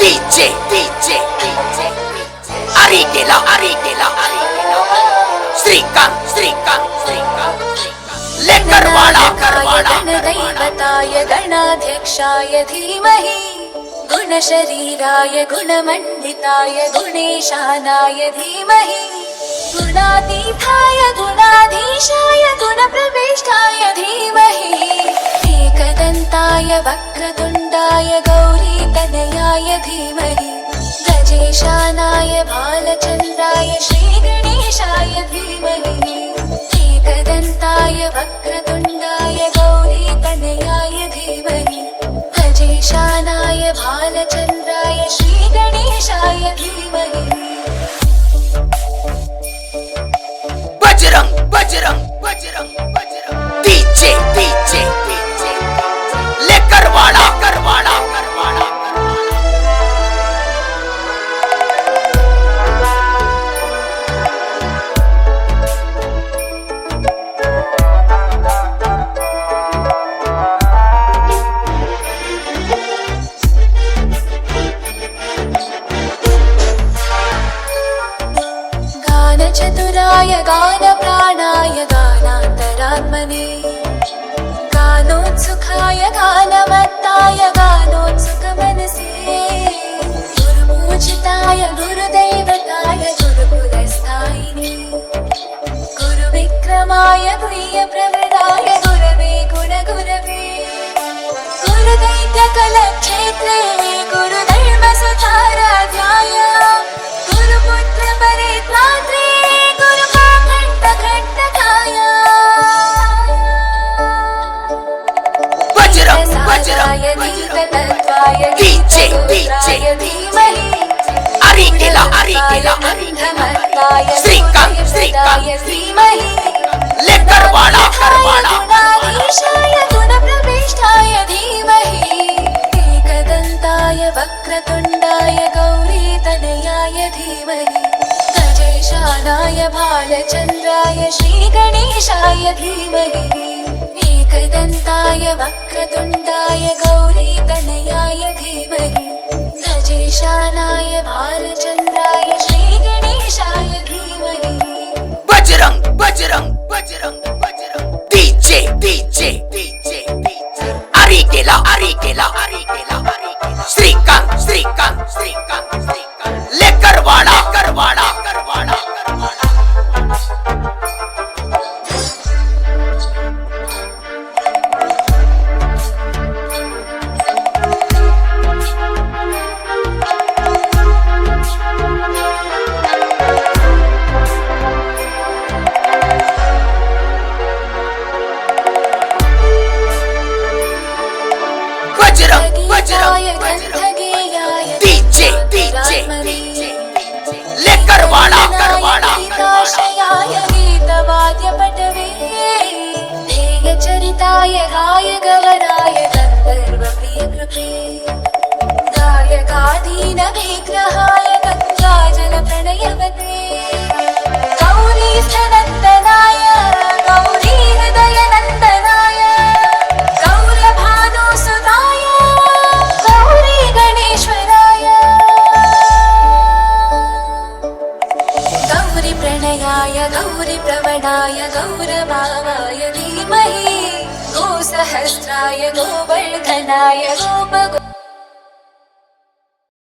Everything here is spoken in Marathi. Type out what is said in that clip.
DJ Arigela Srikant लेकरवाड़ा गणदैवताय गणाध्यक्षाय धीमहि गुणशरीराय गुणमण्डिताय गुणेशानाय धीमहि गुणातीताय गुणाधीशाय गुणप्रविष्टाय धीमहि एकदन्ताय वक्रतुण्डाय गौरीतनयाय धीमहि गजेशानाय बालचन्द्राय श्रीगणेशाय धीमहि एकदन्ताय वक्रतुण्डाय गौरीतनयाय धीमहि गजेशानाय बालचन्द्राय श्रीगणेशाय धीमहि बजरंग DJ लेकरवाड़ा चतुराय गानप्राणाय गानान्तरात्मने गानोत्सुकाय गानमत्ताय गानोत्सुकमनसे गुरुपूजिताय गुरुदैवताय गुरुकुलस्थायिने गुरुविक्रमाय गुह्यप्रवृदाय गुरवे गुणगुरवे गुरुदैत्यकलक्षेत्रे गुरुधर्मसुताराध्याय गुरुपुत्रपरित्रात्रे DJ Arigela Srikant लेकरवाड़ा गुणाधीशाय गुणप्रविष्टाय धीमहि एकदन्ताय वक्रतुण्डाय गौरीतनयाय धीमहि गजेशानाय बालचन्द्राय श्रीगणेशाय धीमहि एकदन्ताय वक्रतुण्डाय गौरीतनयाय धीमहि गजेशानाय बालचन्द्राय श्रीगणेशाय धीमहि Bajrang DJ Arigela Srikant लेकरवाड़ा DJ लेकरवाड़ा गीतवाद्यपटवे ध्येयचरिताय गाय गवराय गन्धर्वप्रियकृते गायकाधीन विग्रहाय गङ्गाजलप्रणयवते गौरीस्थनन्दनाय गौरीहृदयनन्दनाय गौरभानुसुताय गौरी गणेश्वराय गौरीप्रणयाय गौरीप्रवणाय गौरभावाय धीमहि गोसहस्राय गोवर्धनाय